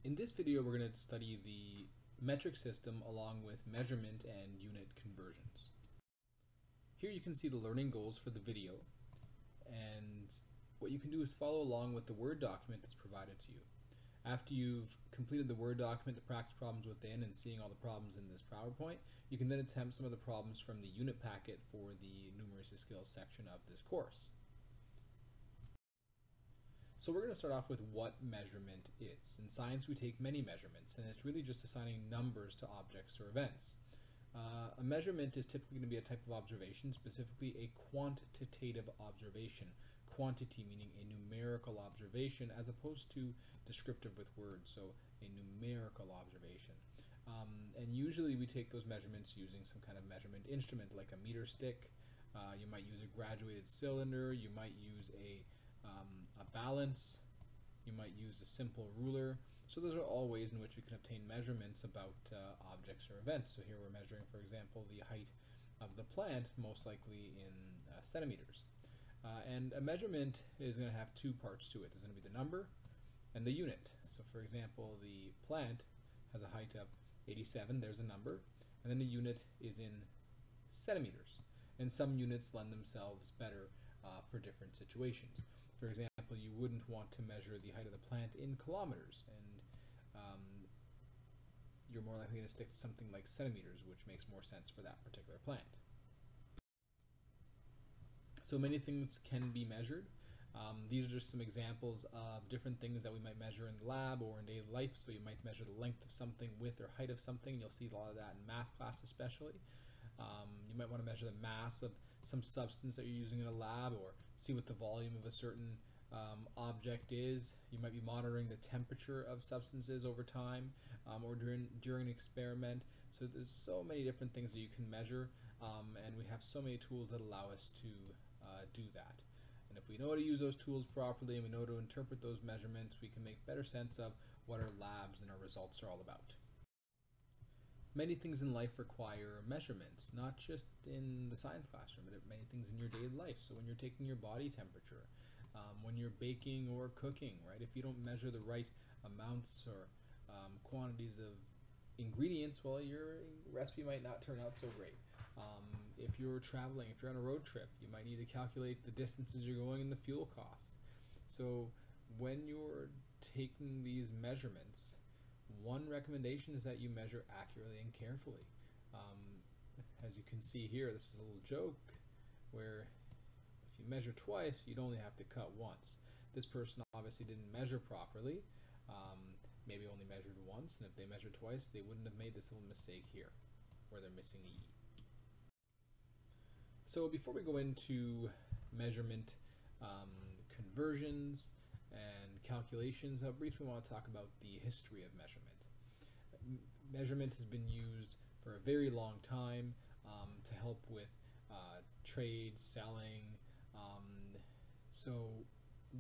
In this video, we're going to study the metric system along with measurement and unit conversions. Here you can see the learning goals for the video, and what you can do is follow along with the Word document that's provided to you. After you've completed the Word document, the practice problems within, and seeing all the problems in this PowerPoint, you can then attempt some of the problems from the unit packet for the numeracy skills section of this course. So we're going to start off with what measurement is. In science, we take many measurements, and it's really just assigning numbers to objects or events. A measurement is typically going to be a type of observation, specifically a quantitative observation. Quantity meaning a numerical observation as opposed to descriptive with words, so a numerical observation. And usually we take those measurements using some kind of measurement instrument like a meter stick. You might use a graduated cylinder, you might use a balance, you might use a simple ruler. So those are all ways in which we can obtain measurements about objects or events. So here we're measuring, for example, the height of the plant, most likely in centimeters. And a measurement is going to have two parts to it. There's going to be the number and the unit. So for example, the plant has a height of 87, there's a number, and then the unit is in centimeters. And some units lend themselves better for different situations. For example, you wouldn't want to measure the height of the plant in kilometers, and you're more likely to stick to something like centimeters, which makes more sense for that particular plant. So many things can be measured. These are just some examples of different things that we might measure in the lab or in daily life. So you might measure the length of something, width or height of something. You'll see a lot of that in math class especially. You might want to measure the mass of some substance that you're using in a lab, or see what the volume of a certain object is. You might be monitoring the temperature of substances over time, or during an experiment. So there's so many different things that you can measure, and we have so many tools that allow us to do that. And if we know how to use those tools properly and we know how to interpret those measurements, we can make better sense of what our labs and our results are all about. Many things in life require measurements, not just in the science classroom, but many things in your daily life. So when you're taking your body temperature, when you're baking or cooking, right? If you don't measure the right amounts or quantities of ingredients, well, your recipe might not turn out so great. If you're traveling, if you're on a road trip, you might need to calculate the distances you're going and the fuel costs. So when you're taking these measurements, one recommendation is that you measure accurately and carefully. As you can see here, this is a little joke where if you measure twice, you'd only have to cut once. This person obviously didn't measure properly, maybe only measured once, and if they measured twice, they wouldn't have made this little mistake here where they're missing the E. So before we go into measurement conversions and calculations, I briefly want to talk about the history of measurement. Measurement has been used for a very long time to help with trade, selling. So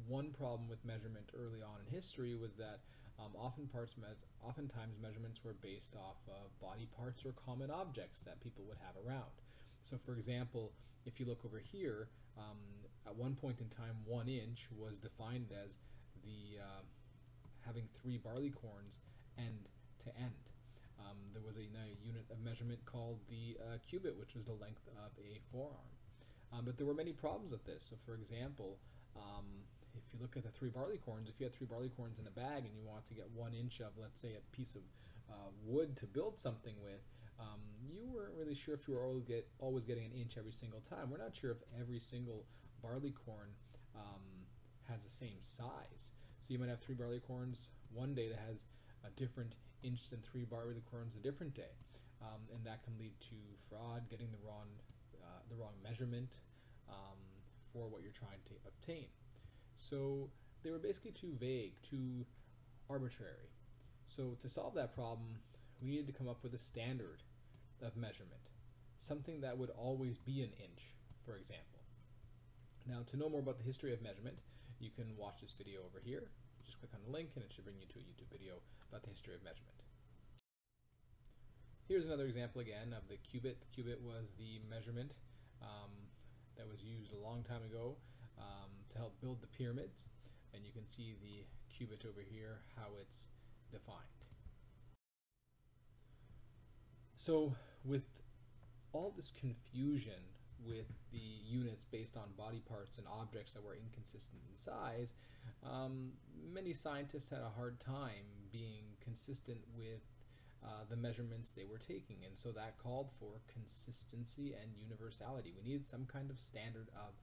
one problem with measurement early on in history was that oftentimes measurements were based off of body parts or common objects that people would have around. So for example, if you look over here, at one point in time, 1 inch was defined as the having 3 barley corns end to end. There was a unit of measurement called the cubit, which was the length of a forearm. But there were many problems with this. So for example, if you look at the 3 barley corns, if you had 3 barley corns in a bag and you want to get 1 inch of, let's say, a piece of wood to build something with, you weren't really sure if you were always getting an inch every single time. We're not sure if every single barley corn has the same size. So you might have 3 barley corns one day that has a different inch than 3 barley corns a different day, and that can lead to fraud, getting the wrong measurement for what you're trying to obtain. So they were basically too vague, too arbitrary. So to solve that problem, we needed to come up with a standard of measurement, something that would always be an inch, for example. Now, to know more about the history of measurement, you can watch this video over here. Just click on the link and it should bring you to a YouTube video about the history of measurement. Here's another example again of the cubit. The cubit was the measurement that was used a long time ago to help build the pyramids. And you can see the cubit over here, how it's defined. So with all this confusion with the units based on body parts and objects that were inconsistent in size, many scientists had a hard time being consistent with the measurements they were taking, and so that called for consistency and universality. We needed some kind of standard of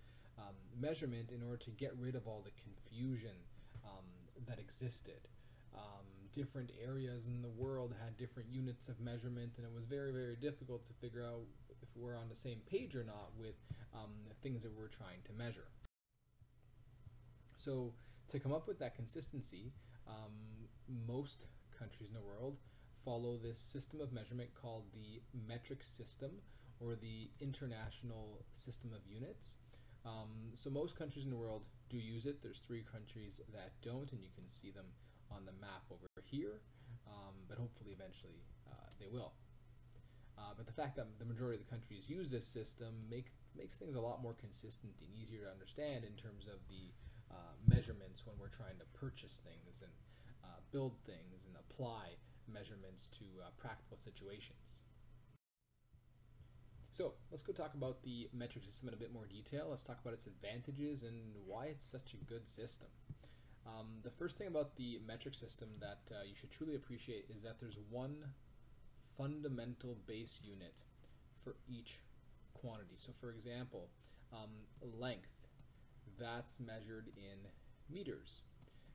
measurement in order to get rid of all the confusion that existed. Different areas in the world had different units of measurement, and it was very, very difficult to figure out if we're on the same page or not with things that we're trying to measure. So to come up with that consistency, most countries in the world follow this system of measurement called the metric system, or the International System of Units. So most countries in the world do use it. There's 3 countries that don't, and you can see them on the map over here, but hopefully eventually they will. But the fact that the majority of the countries use this system makes things a lot more consistent and easier to understand in terms of the measurements when we're trying to purchase things and build things and apply measurements to practical situations. So let's go talk about the metric system in a bit more detail. Let's talk about its advantages and why it's such a good system. The first thing about the metric system that you should truly appreciate is that there's one fundamental base unit for each quantity. So for example, length, that's measured in meters.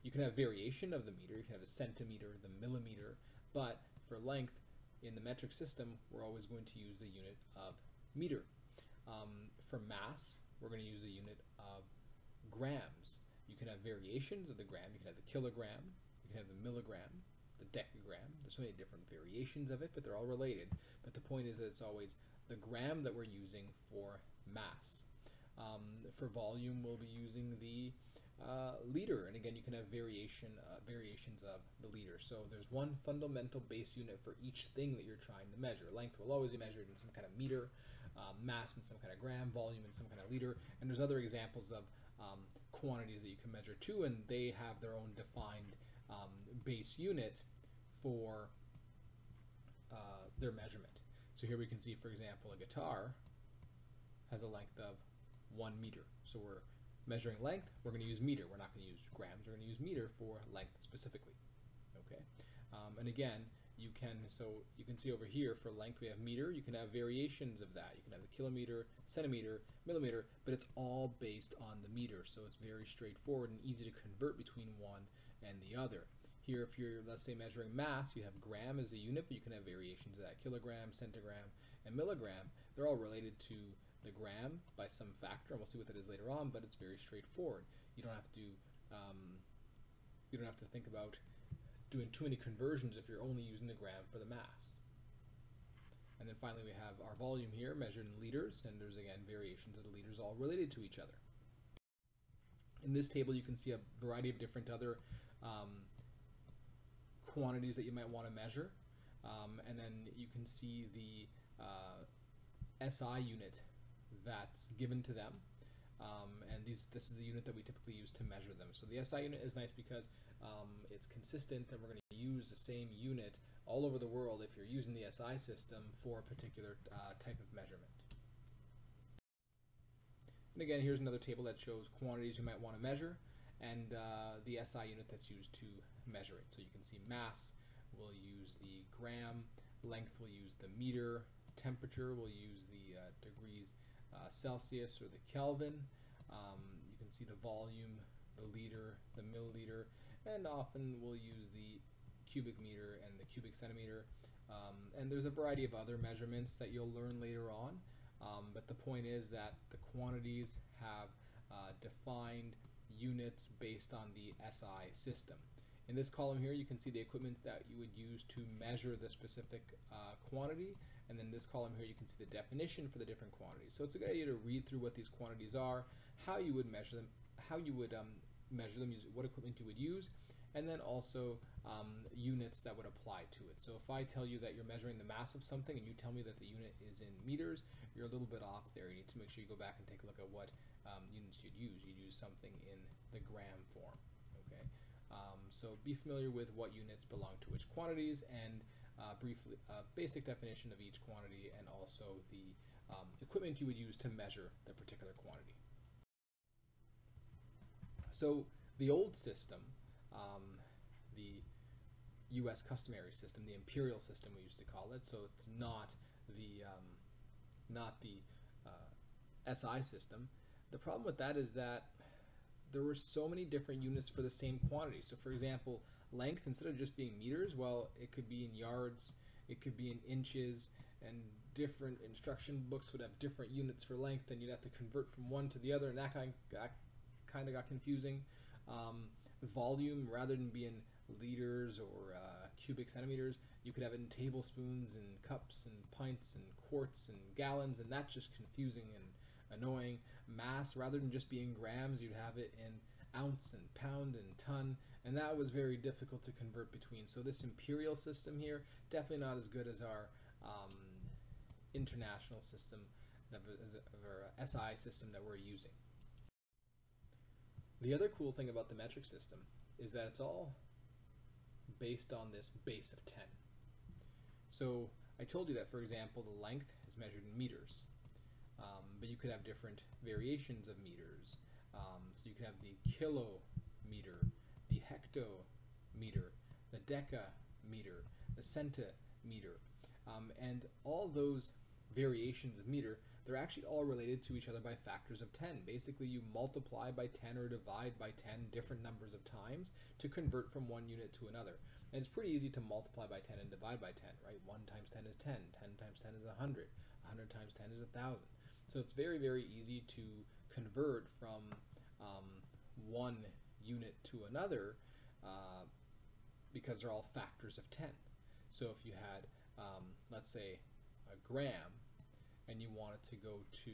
You can have variation of the meter, you can have a centimeter, the millimeter, but for length in the metric system, we're always going to use the unit of meter. For mass, we're going to use the unit of grams. You can have variations of the gram. You can have the kilogram, you can have the milligram, the decagram. There's so many different variations of it, but they're all related. But the point is that it's always the gram that we're using for mass. For volume, we'll be using the liter, and again, you can have variations of the liter. So there's one fundamental base unit for each thing that you're trying to measure. Length will always be measured in some kind of meter, mass in some kind of gram, volume in some kind of liter, and there's other examples of quantities that you can measure too, and they have their own defined base unit for their measurement. So here we can see, for example, a guitar has a length of 1 meter. So we're measuring length, we're going to use meter. We're not going to use grams, we're going to use meter for length specifically. Okay, and again, you can see over here for length we have meter. You can have variations of that. You can have the kilometer, centimeter, millimeter, but it's all based on the meter. So it's very straightforward and easy to convert between one and the other. Here, if you're, let's say, measuring mass, you have gram as a unit, but you can have variations of that: kilogram, centigram, and milligram. They're all related to the gram by some factor, and we'll see what that is later on. But it's very straightforward. You don't have to think about doing too many conversions if you're only using the gram for the mass. And then finally we have our volume here measured in liters, and there's again variations of the liters all related to each other. In this table you can see a variety of different other quantities that you might want to measure, and then you can see the SI unit that's given to them, and this is the unit that we typically use to measure them. So the SI unit is nice because it's consistent, and we're going to use the same unit all over the world if you're using the SI system for a particular type of measurement. And again, here's another table that shows quantities you might want to measure, and the SI unit that's used to measure it. So you can see mass, we'll use the gram, length we'll use the meter, temperature we'll use the degrees Celsius or the Kelvin. You can see the volume, the liter, the milliliter, and often we'll use the cubic meter and the cubic centimeter. And there's a variety of other measurements that you'll learn later on, but the point is that the quantities have defined units based on the SI system. In this column here you can see the equipment that you would use to measure the specific quantity, and then this column here you can see the definition for the different quantities. So it's a good idea to read through what these quantities are, how you would measure them, what equipment you would use, and then also units that would apply to it. So if I tell you that you're measuring the mass of something and you tell me that the unit is in meters, you're a little bit off there. You need to make sure you go back and take a look at what units you'd use. You'd use something in the gram form. Okay. So be familiar with what units belong to which quantities, and briefly, basic definition of each quantity, and also the equipment you would use to measure the particular quantity. So the old system, the U.S. customary system, the imperial system we used to call it, so it's not the SI system. The problem with that is that there were so many different units for the same quantity. So for example, length, instead of just being meters, well, it could be in yards, it could be in inches, and different instruction books would have different units for length, and you'd have to convert from one to the other, and that kind of got confusing. Volume, rather than being liters or cubic centimeters, you could have it in tablespoons and cups and pints and quarts and gallons, and that's just confusing and annoying. Mass, rather than just being grams, you'd have it in ounce and pound and ton, and that was very difficult to convert between. So this imperial system here, definitely not as good as our international system, our SI system that we're using. The other cool thing about the metric system is that it's all based on this base of 10. So I told you that, for example, the length is measured in meters, but you could have different variations of meters. So you could have the kilometer, the hectometer, the decameter, the centimeter, and all those variations of meter, they're actually all related to each other by factors of 10. Basically, you multiply by 10 or divide by 10 different numbers of times to convert from one unit to another. And it's pretty easy to multiply by 10 and divide by 10, right? 1 times 10 is 10, 10 times 10 is 100, 100 times 10 is 1,000. So it's very, very easy to convert from one unit to another because they're all factors of 10. So if you had, let's say, a gram, and you want it to go to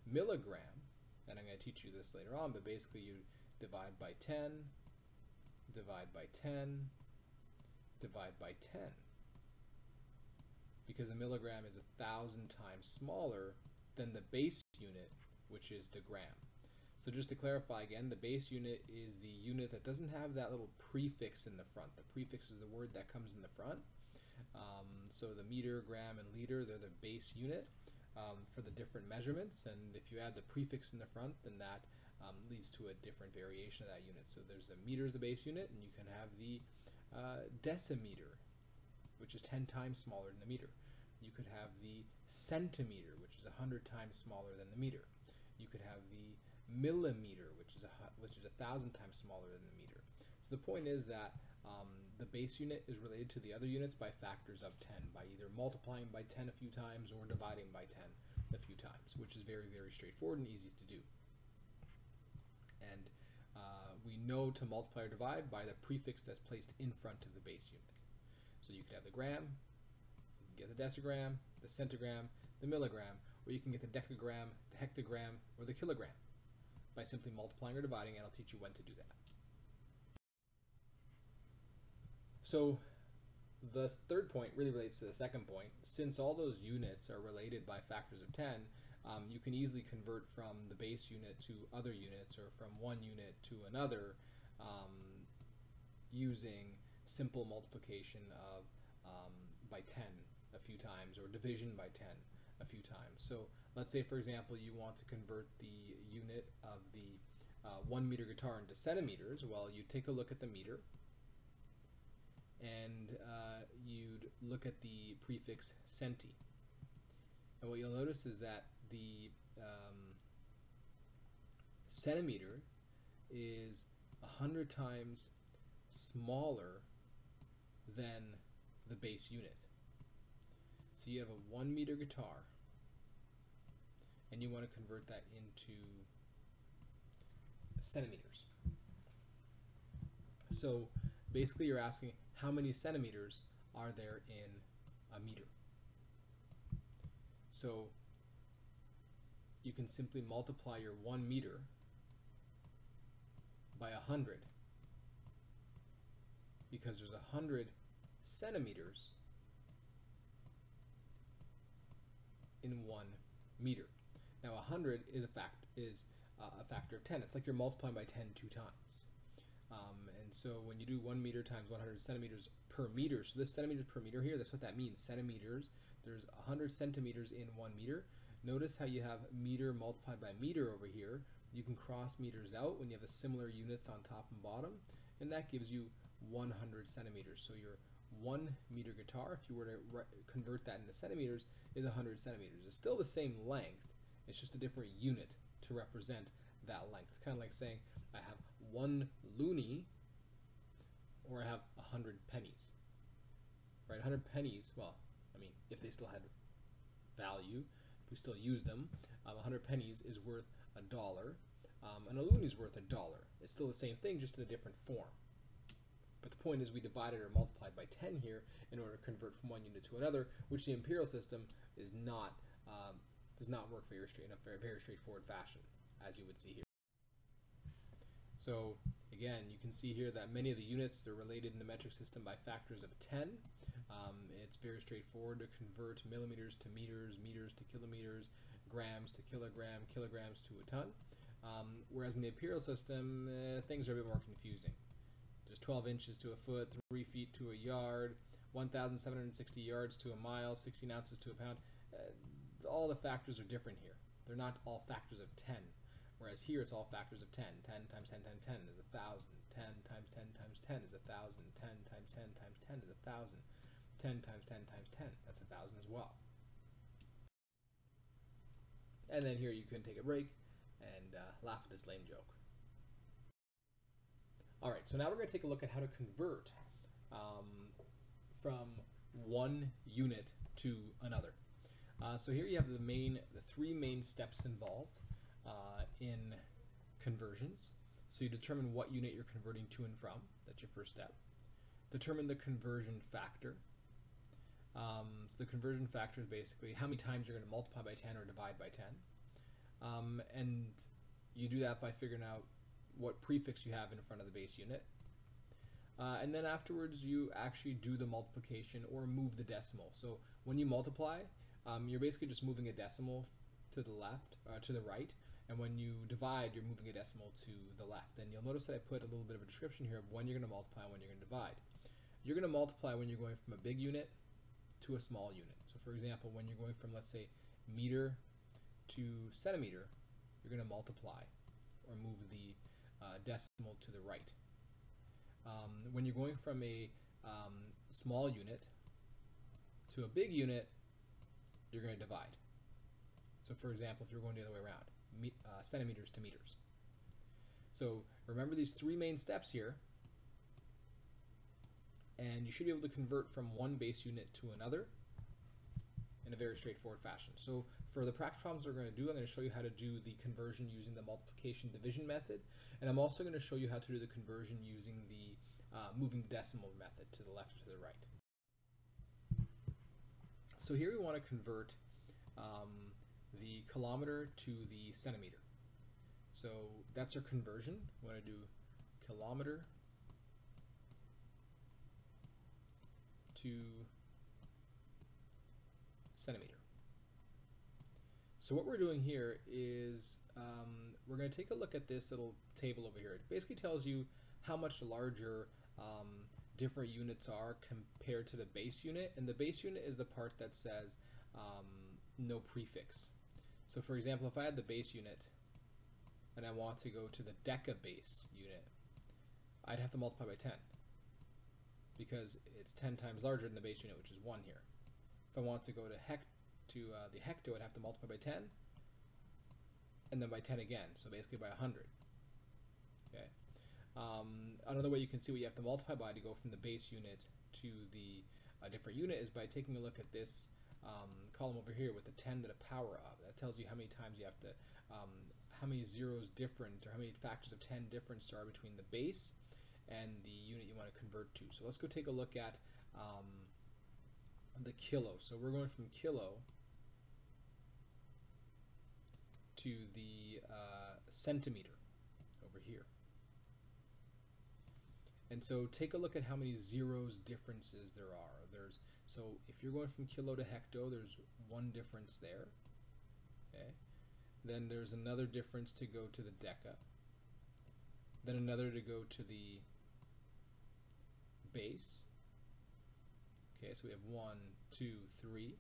milligram, and I'm going to teach you this later on, but basically you divide by 10, divide by 10, divide by 10, because a milligram is 1,000 times smaller than the base unit, which is the gram. So just to clarify again, the base unit is the unit that doesn't have that little prefix in the front. The prefix is the word that comes in the front. So the meter, gram, and liter, they're the base unit for the different measurements, and if you add the prefix in the front, then that leads to a different variation of that unit. So there's the meter as the base unit, and you can have the decimeter, which is 10 times smaller than the meter. You could have the centimeter, which is 100 times smaller than the meter. You could have the millimeter, which is 1,000 times smaller than the meter. So the point is that the base unit is related to the other units by factors of 10, by either multiplying by 10 a few times or dividing by 10 a few times, which is very, very straightforward and easy to do. And we know to multiply or divide by the prefix that's placed in front of the base unit. So you could have the gram, you can get the decigram, the centigram, the milligram, or you can get the decagram, the hectogram, or the kilogram by simply multiplying or dividing, and I'll teach you when to do that. So the third point really relates to the second point. Since all those units are related by factors of 10, you can easily convert from the base unit to other units, or from one unit to another, using simple multiplication of by 10 a few times, or division by 10 a few times. So let's say, for example, you want to convert the unit of the 1 meter guitar into centimeters. Well, you take a look at the meter, and you'd look at the prefix centi. And what you'll notice is that the centimeter is 100 times smaller than the base unit. So you have a 1 meter guitar, and you want to convert that into centimeters. So basically you're asking, how many centimeters are there in a meter? So you can simply multiply your 1 meter by 100, because there's 100 centimeters in 1 meter. Now 100 is a factor of 10. It's like you're multiplying by 10 two times. And so when you do 1 meter times 100 centimeters per meter, so this centimeters per meter here, that's what that means, centimeters. There's 100 centimeters in 1 meter. Notice how you have meter multiplied by meter over here. You can cross meters out when you have the similar units on top and bottom, and that gives you 100 centimeters. So your 1 meter guitar, if you were to convert that into centimeters, is 100 centimeters. It's still the same length, it's just a different unit to represent that length. It's kind of like saying I have 1 loonie, or I have 100 pennies. Right, 100 pennies, well, I mean, if they still had value, if we still use them, 100 pennies is worth $1, and a loonie is worth $1. It's still the same thing, just in a different form. But the point is we divided or multiplied by 10 here in order to convert from one unit to another, which the imperial system is not does not work very straightforward fashion, as you would see here. So again, you can see here that many of the units are related in the metric system by factors of 10. It's very straightforward to convert millimeters to meters, meters to kilometers, grams to kilogram, kilograms to a ton. Whereas in the imperial system, things are a bit more confusing. There's 12 inches to a foot, 3 feet to a yard, 1,760 yards to a mile, 16 ounces to a pound. All the factors are different here. They're not all factors of 10. Whereas here it's all factors of 10. 10 times 10 times 10 is 1,000. 10 times 10 times 10 is 1,000. 10 times 10 times 10 is 1,000. 10 times 10 times 10, that's 1,000 as well. And then here you can take a break and laugh at this lame joke. Alright, so now we're going to take a look at how to convert from one unit to another. So here you have the 3 main steps involved in conversions. So you determine what unit you're converting to and from. That's your first step. Determine the conversion factor. So the conversion factor is basically how many times you're going to multiply by 10 or divide by 10. And you do that by figuring out what prefix you have in front of the base unit. And then afterwards you actually do the multiplication or move the decimal. So when you multiply, you're basically just moving a decimal to the left, to the right, and when you divide, you're moving a decimal to the left. And you'll notice that I put a little bit of a description here of when you're going to multiply and when you're going to divide. You're going to multiply when you're going from a big unit to a small unit. So for example, when you're going from, let's say, meter to centimeter, you're going to multiply or move the decimal to the right. When you're going from a small unit to a big unit, you're going to divide. So for example, if you're going the other way around, centimeters to meters. So remember these 3 main steps here, and you should be able to convert from one base unit to another in a very straightforward fashion. So for the practice problems we're going to do, I'm going to show you how to do the conversion using the multiplication division method, and I'm also going to show you how to do the conversion using the moving decimal method to the left or to the right. So here we want to convert the kilometer to the centimeter. So that's our conversion. We want to do kilometer to centimeter. So what we're doing here is we're going to take a look at this little table over here. It basically tells you how much larger different units are compared to the base unit, and the base unit is the part that says no prefix. So for example, if I had the base unit and I want to go to the deca base unit, I'd have to multiply by 10 because it's 10 times larger than the base unit, which is 1 here. If I want to go to the hecto, I'd have to multiply by 10 and then by 10 again, so basically by 100. Okay. Another way you can see what you have to multiply by to go from the base unit to the different unit is by taking a look at this column over here with the 10 to the power of. That tells you how many times you have to, how many zeros different, or how many factors of 10 difference there are between the base and the unit you want to convert to. So let's go take a look at the kilo. So we're going from kilo to the centimeter over here. And so take a look at how many zeros differences there are. So if you're going from kilo to hecto, there's 1 difference there. Okay. Then there's another difference to go to the deca. then another to go to the base. Okay, so we have 1, 2, 3,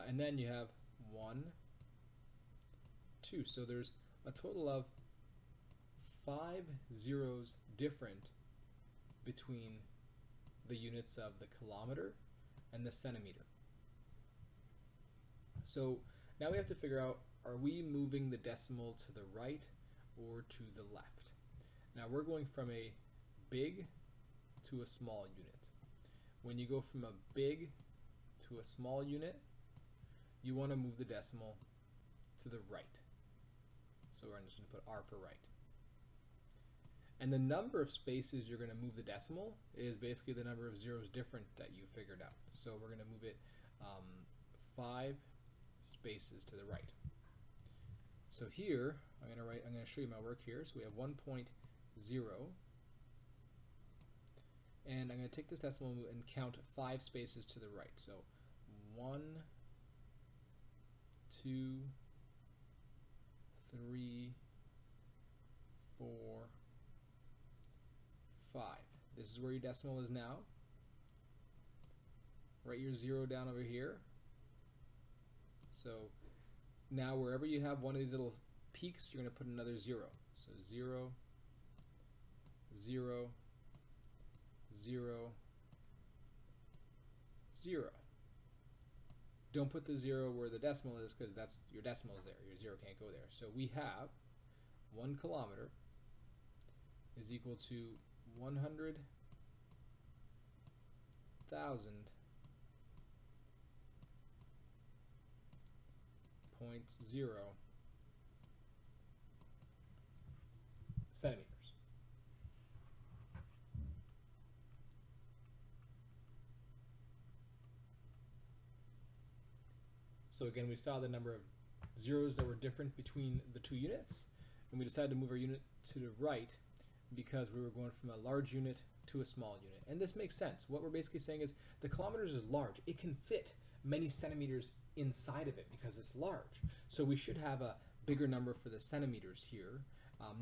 and then you have 1, 2. So there's a total of 5 zeros different between the units of the kilometer and the centimeter. So now we have to figure out, are we moving the decimal to the right or to the left? Now we're going from a big to a small unit. When you go from a big to a small unit, you want to move the decimal to the right. So we're just going to put R for right. And the number of spaces you're going to move the decimal is basically the number of zeros different that you figured out. So we're going to move it 5 spaces to the right. So here, I'm going to show you my work here. So we have 1.0, and I'm going to take this decimal and count 5 spaces to the right. So 1, 2, 3, 4, 5. This is where your decimal is now. Write your 0 down over here. So now wherever you have one of these little peaks, you're going to put another 0. So 0, 0, 0, 0. Don't put the 0 where the decimal is, because that's your decimal is there. Your 0 can't go there. So we have 1 kilometer is equal to 100,000 .0 centimeters. So again, we saw the number of zeros that were different between the two units, and we decided to move our unit to the right because we were going from a large unit to a small unit. And this makes sense. What we're basically saying is the kilometers is large. It can fit many centimeters inside of it because it's large. So we should have a bigger number for the centimeters here,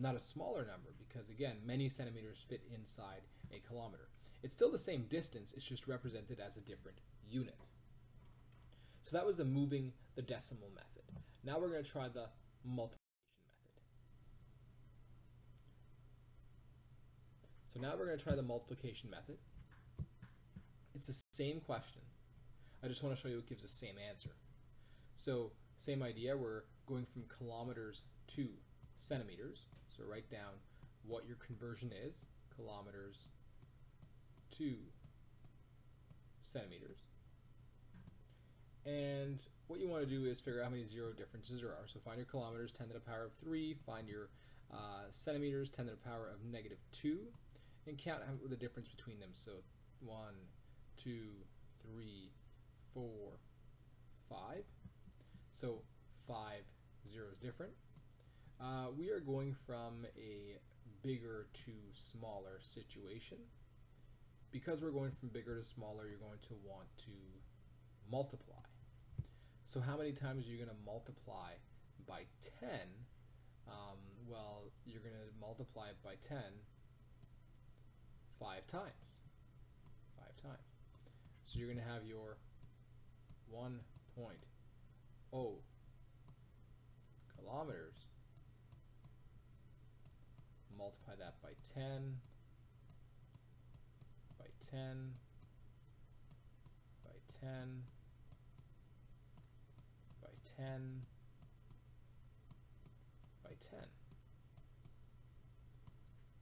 not a smaller number, because again, many centimeters fit inside a kilometer. It's still the same distance, it's just represented as a different unit. So that was the moving the decimal method. Now we're going to try the multiplication method. So now we're going to try the multiplication method. It's the same question. I just want to show you it gives the same answer. So same idea, we're going from kilometers to centimeters. So write down what your conversion is, kilometers to centimeters. And what you want to do is figure out how many zero differences there are. So find your kilometers, 10 to the power of 3, find your centimeters, 10 to the power of -2, and count the difference between them. So 1, 2, 3, 4, 5. So 5 zeros different. We are going from a bigger to smaller situation. Because we're going from bigger to smaller, you're going to want to multiply. So how many times are you going to multiply by 10? Well, you're going to multiply it by 10 5 times. 5 times. So you're going to have your 1.0 kilometers. Multiply that by 10, by 10, by 10, by 10, by 10.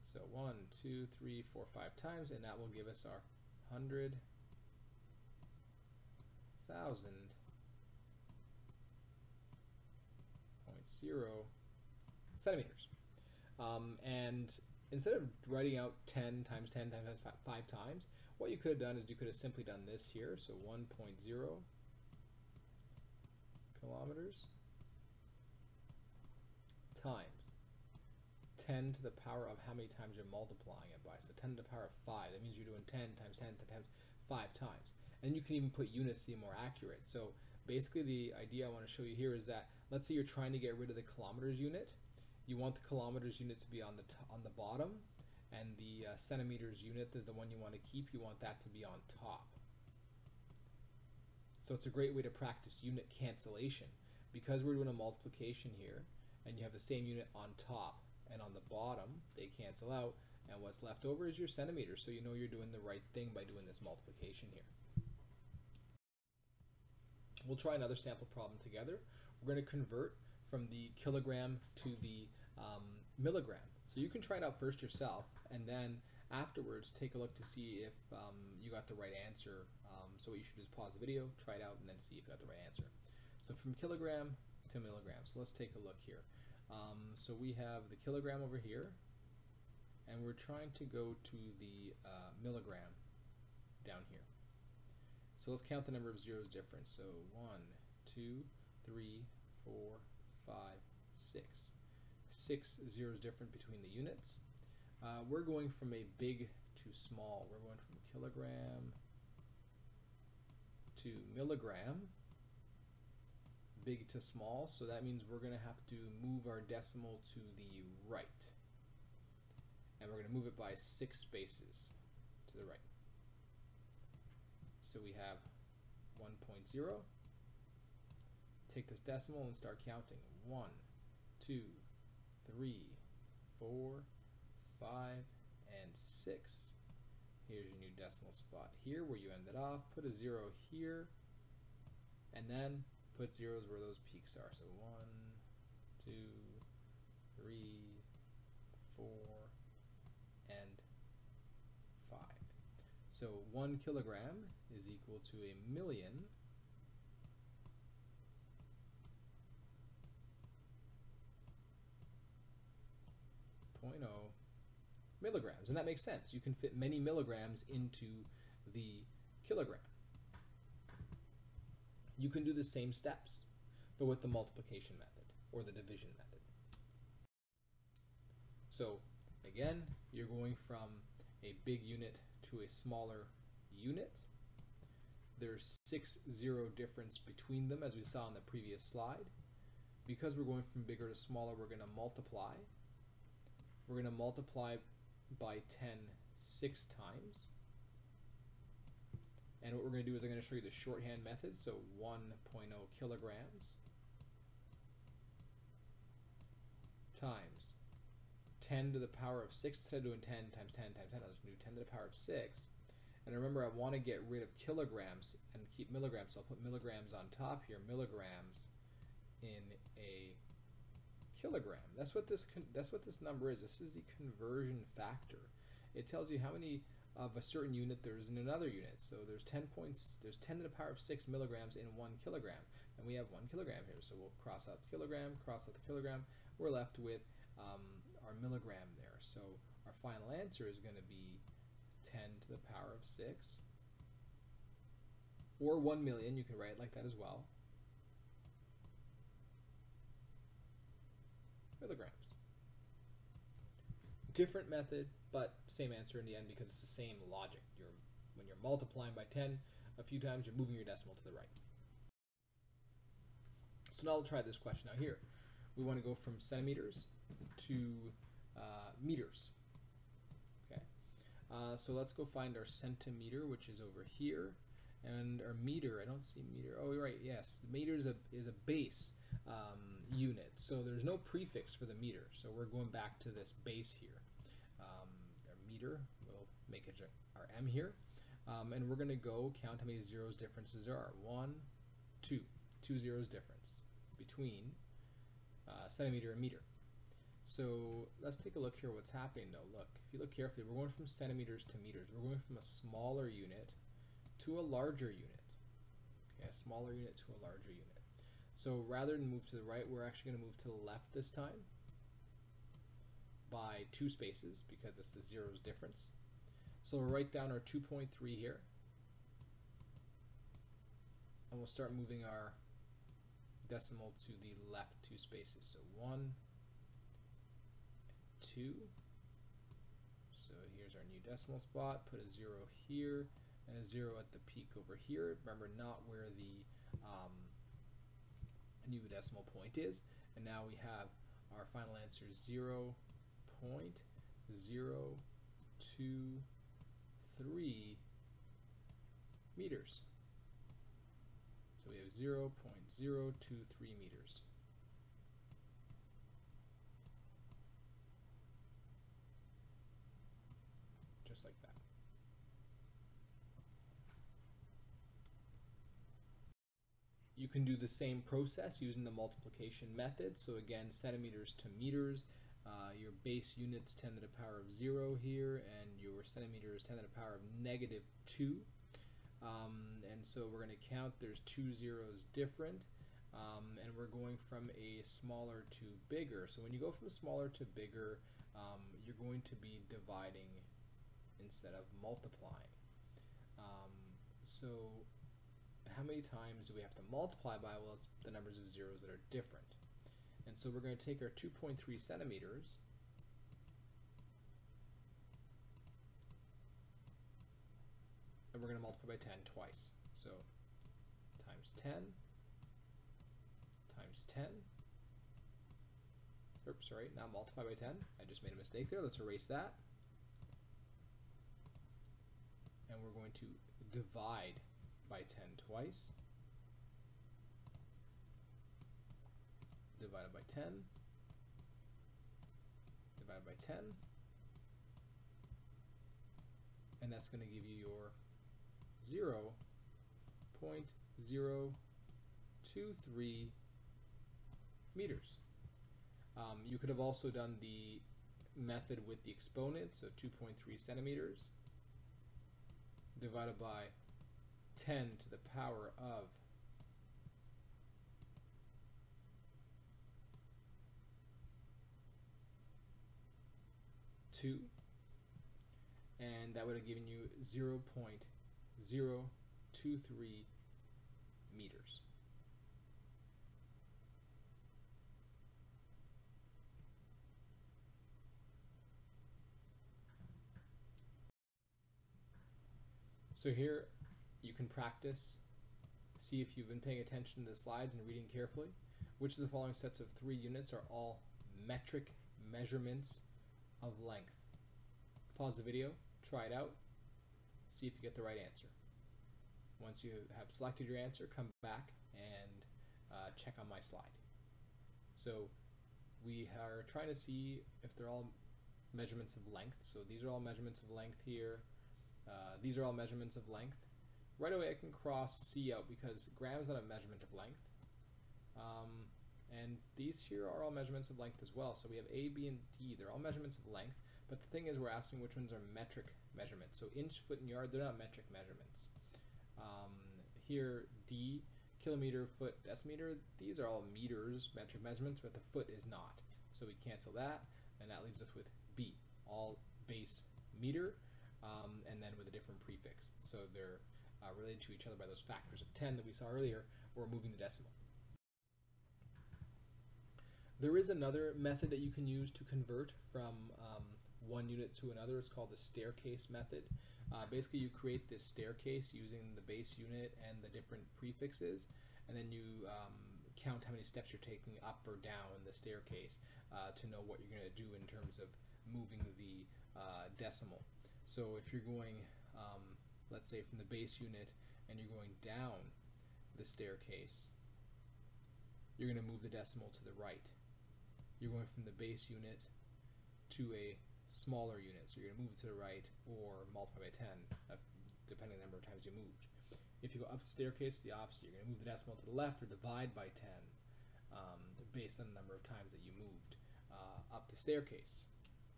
So 1, 2, 3, 4, 5 times, and that will give us our 100,000 centimeters. And instead of writing out 10 times 10 times 5 times, what you could have done is you could have simply done this here. So 1.0 kilometers times 10 to the power of how many times you're multiplying it by. So 10 to the power of 5. That means you're doing 10 times 10 times 5 times. And you can even put units to be more accurate. So basically the idea I want to show you here is that, let's say you're trying to get rid of the kilometers unit, you want the kilometers unit to be on the bottom, and the centimeters unit is the one you want to keep. You want that to be on top. So it's a great way to practice unit cancellation. Because we're doing a multiplication here, and you have the same unit on top and on the bottom, they cancel out, and what's left over is your centimeters, so you know you're doing the right thing by doing this multiplication here. We'll try another sample problem together. We're going to convert from the kilogram to the milligram. So you can try it out first yourself, and then afterwards take a look to see if you got the right answer. So what you should do is pause the video, try it out, and then see if you got the right answer. So from kilogram to milligram. So let's take a look here. So we have the kilogram over here, and we're trying to go to the milligram down here. So let's count the number of zeros different. So 1, 2, 3, 4, 5, 6. 6 zeros different between the units. We're going from a big to small. We're going from kilogram to milligram, big to small, so that means we're going to have to move our decimal to the right. And we're going to move it by 6 spaces to the right. So we have 1.0. Take this decimal and start counting. 1, 2, 3, 4, 5, and 6. Here's your new decimal spot here where you ended off. Put a 0 here, and then put zeros where those peaks are. So 1, 2, 3, 4, and 5. So 1 kilogram is equal to 1,000,000 milligrams, and that makes sense. You can fit many milligrams into the kilogram. You can do the same steps, but with the multiplication method or the division method. So again, you're going from a big unit to a smaller unit. There's 6 zero difference between them, as we saw on the previous slide. Because we're going from bigger to smaller, we're going to multiply. We're going to multiply by 10 6 times. And what we're going to do is I'm going to show you the shorthand method. So 1.0 kilograms times 10 to the power of 6. Instead of doing 10 times 10 times 10, I'll just do 10 to the power of 6. And remember, I want to get rid of kilograms and keep milligrams, so I'll put milligrams on top here. Milligrams in a kilogram. That's what this number is. This is the conversion factor. It tells you how many of a certain unit there is in another unit. So there's 10 to the power of 6 milligrams in 1 kilogram, and we have 1 kilogram here. So we'll cross out the kilogram, cross out the kilogram. We're left with our milligram there. So our final answer is going to be 10 to the power of 6, or 1,000,000. You can write it like that as well. Milligrams. Different method, but same answer in the end because it's the same logic. When you're multiplying by 10 a few times, you're moving your decimal to the right. So now we'll try this question out here. We want to go from centimeters to meters. Okay. So let's go find our centimeter, which is over here, and our meter. I don't see meter. Oh, right. Yes, the meter is a base unit, so there's no prefix for the meter, so we're going back to this base here. Our meter, we'll make it our M here, and we're going to go count how many zeros differences there are. 1, 2 zeros difference between centimeter and meter. So let's take a look here what's happening though. Look, if you look carefully, we're going from centimeters to meters. We're going from a smaller unit to a larger unit. Okay, a smaller unit to a larger unit. So rather than move to the right, we're actually going to move to the left this time by 2 spaces because it's the zeros difference. So we'll write down our 2.3 here, and we'll start moving our decimal to the left 2 spaces. So 1, 2. So here's our new decimal spot. Put a 0 here and a 0 at the peak over here. Remember, not where the new decimal point is. And now we have our final answer is 0.023 meters. So we have 0.023 meters. Just like that. You can do the same process using the multiplication method. So again, centimeters to meters. Your base units 10 to the power of 0 here, and your centimeters 10 to the power of -2. And so we're going to count, there's 2 zeros different, and we're going from a smaller to bigger. So when you go from smaller to bigger, you're going to be dividing instead of multiplying. So how many times do we have to multiply by? Well, it's the numbers of zeros that are different. And so we're going to take our 2.3 centimeters and we're going to multiply by 10 twice. So times 10 times 10. Oops, sorry, now multiply by 10. I just made a mistake there. Let's erase that. And we're going to divide by 10 twice. Divided by 10. Divided by 10. And that's going to give you your 0.023 meters. You could have also done the method with the exponent, so 2.3 centimeters divided by 10 to the power of 2, and that would have given you 0.023 meters. So here you can practice, see if you've been paying attention to the slides and reading carefully. Which of the following sets of 3 units are all metric measurements of length? Pause the video, try it out, see if you get the right answer. Once you have selected your answer, come back and check on my slide. So we are trying to see if they're all measurements of length. So these are all measurements of length here. These are all measurements of length. Right away I can cross C out because gram is not a measurement of length. And these here are all measurements of length as well. So we have A, B, and D. They're all measurements of length. But the thing is, we're asking which ones are metric measurements. So inch, foot, and yard, they're not metric measurements. Here, D, kilometer, foot, decimeter, these are all meters, metric measurements, but the foot is not. So we cancel that, and that leaves us with B, all base meter, and then with a different prefix. So they're related to each other by those factors of 10 that we saw earlier, or moving the decimal. There is another method that you can use to convert from one unit to another. It's called the staircase method. Basically, you create this staircase using the base unit and the different prefixes, and then you count how many steps you're taking up or down the staircase to know what you're going to do in terms of moving the decimal. So if you're going, let's say from the base unit, and you're going down the staircase, you're going to move the decimal to the right. You're going from the base unit to a smaller unit, so you're going to move it to the right or multiply by 10, depending on the number of times you moved. If you go up the staircase, the opposite. You're going to move the decimal to the left or divide by 10 based on the number of times that you moved up the staircase.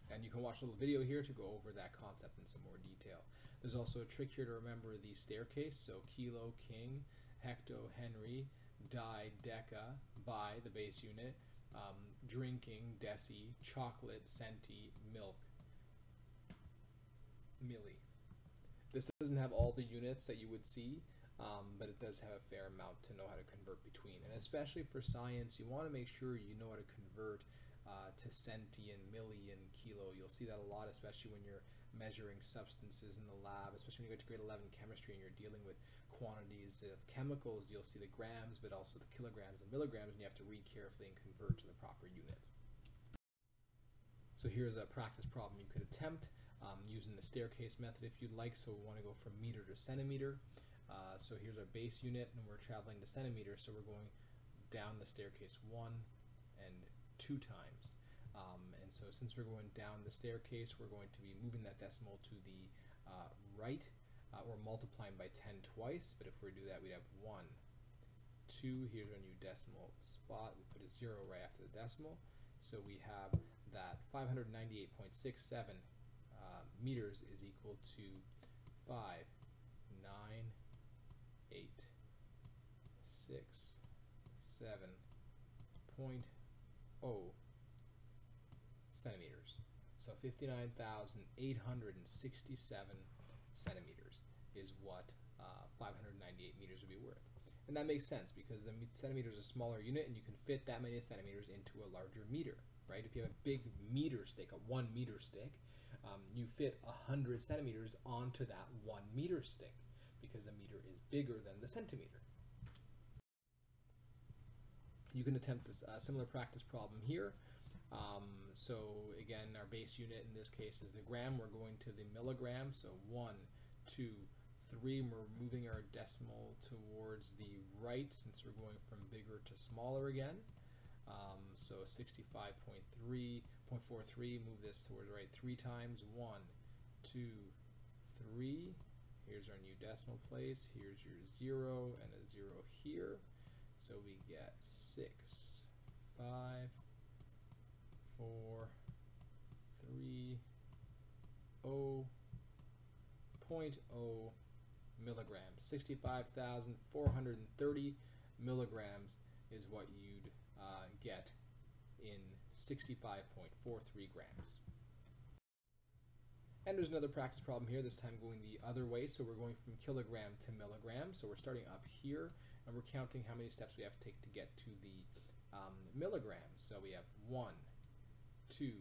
And you can watch a little video here to go over that concept in some more detail. There's also a trick here to remember the staircase, so kilo, king, hecto, Henry, di, deca, by, the base unit, drinking, deci, chocolate, centi, milk, milli. This doesn't have all the units that you would see, but it does have a fair amount to know how to convert between. And especially for science, you want to make sure you know how to convert to centi and milli and kilo. You'll see that a lot, especially when you're measuring substances in the lab, especially when you get to grade 11 chemistry and you're dealing with quantities of chemicals. You'll see the grams, but also the kilograms and milligrams, and you have to read carefully and convert to the proper unit. So here's a practice problem you could attempt using the staircase method if you'd like. So we want to go from meter to centimeter. So here's our base unit, and we're traveling to centimeters, so we're going down the staircase 1 and 2 times. And so since we're going down the staircase, we're going to be moving that decimal to the right. We're multiplying by 10 twice, but if we do that, we'd have 1, 2, here's our new decimal spot. We put a 0 right after the decimal. So we have that 598.67 meters is equal to 5, 9, 8, 6, 7.0 centimeters. So 59,867 centimeters is what 598 meters would be worth. And that makes sense because the centimeter is a smaller unit and you can fit that many centimeters into a larger meter, right? If you have a big meter stick, a 1 meter stick, you fit 100 centimeters onto that 1 meter stick because the meter is bigger than the centimeter. You can attempt this similar practice problem here. So again, our base unit in this case is the gram. We're going to the milligram. So 1, 2, 3. We're moving our decimal towards the right since we're going from bigger to smaller again. So 65.43. Move this towards the right 3 times. 1, 2, 3. Here's our new decimal place. Here's your 0 and a 0 here. So we get 6, 5, 4, 3, 0.0 milligrams. 65,430 milligrams is what you'd get in 65.43 grams. And there's another practice problem here, this time going the other way. So we're going from kilogram to milligram. So we're starting up here and we're counting how many steps we have to take to get to the milligrams. So we have 1, 2,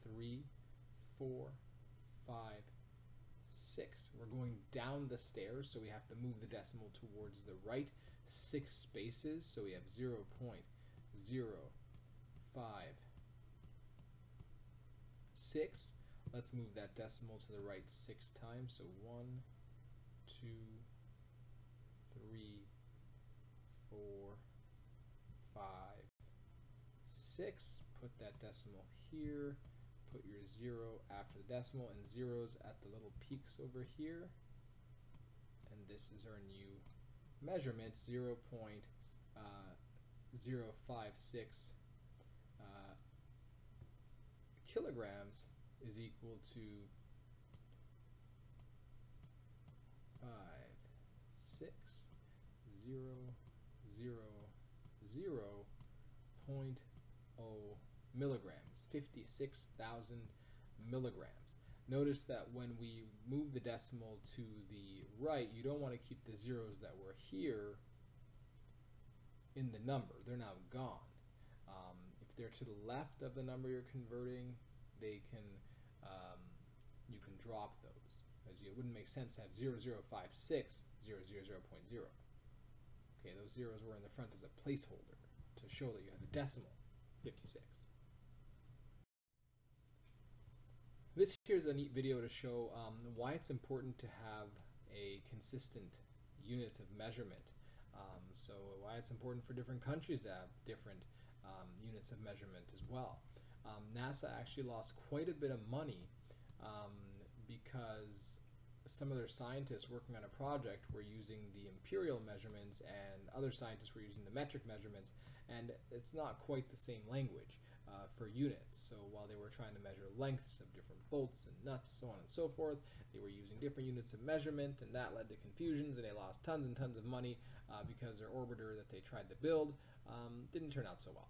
3, 4, 5, 6. We're going down the stairs, so we have to move the decimal towards the right 6 spaces. So we have 0.056. Let's move that decimal to the right 6 times. So 1, 2, 3, 4, 5, 6. Put that decimal here. Put your 0 after the decimal and zeros at the little peaks over here. And this is our new measurement, 0.056 kilograms is equal to 5, 6, 0, 0, 0.0 milligrams, 56,000 milligrams. Notice that when we move the decimal to the right, you don't want to keep the zeros that were here in the number. They're now gone. If they're to the left of the number you're converting, they can you can drop those. As it wouldn't make sense to have 0056, 000.0. Okay, those zeros were in the front as a placeholder to show that you had a decimal, 56. This here is a neat video to show why it's important to have a consistent unit of measurement. So why it's important for different countries to have different units of measurement as well. NASA actually lost quite a bit of money because some of their scientists working on a project were using the imperial measurements and other scientists were using the metric measurements, and it's not quite the same language for units. So while they were trying to measure lengths of different bolts and nuts, so on and so forth, they were using different units of measurement, and that led to confusions, and they lost tons and tons of money because their orbiter that they tried to build didn't turn out so well.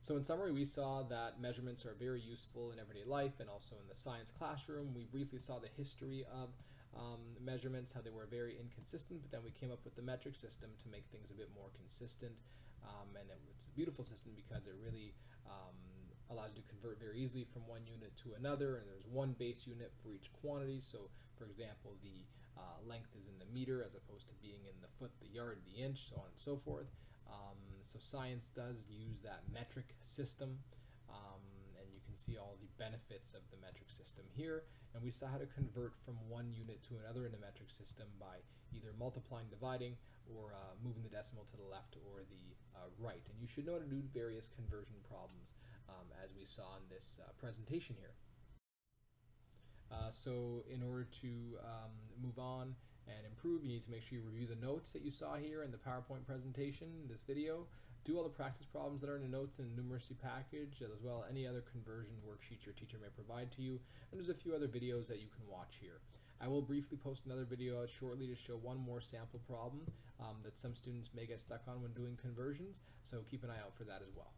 So in summary, we saw that measurements are very useful in everyday life and also in the science classroom. We briefly saw the history of measurements, how they were very inconsistent, but then we came up with the metric system to make things a bit more consistent. And it's a beautiful system because it really allows you to convert very easily from one unit to another, and there's one base unit for each quantity. So for example, the length is in the meter as opposed to being in the foot, the yard, the inch, so on and so forth. So science does use that metric system, and you can see all the benefits of the metric system here. And we saw how to convert from one unit to another in the metric system by either multiplying, dividing, or moving the decimal to the left or the right. And you should know how to do various conversion problems as we saw in this presentation here. So in order to move on and improve, you need to make sure you review the notes that you saw here in the PowerPoint presentation, this video. Do all the practice problems that are in the notes in the numeracy package, as well as any other conversion worksheets your teacher may provide to you. And there's a few other videos that you can watch here. I will briefly post another video out shortly to show one more sample problem that some students may get stuck on when doing conversions, so keep an eye out for that as well.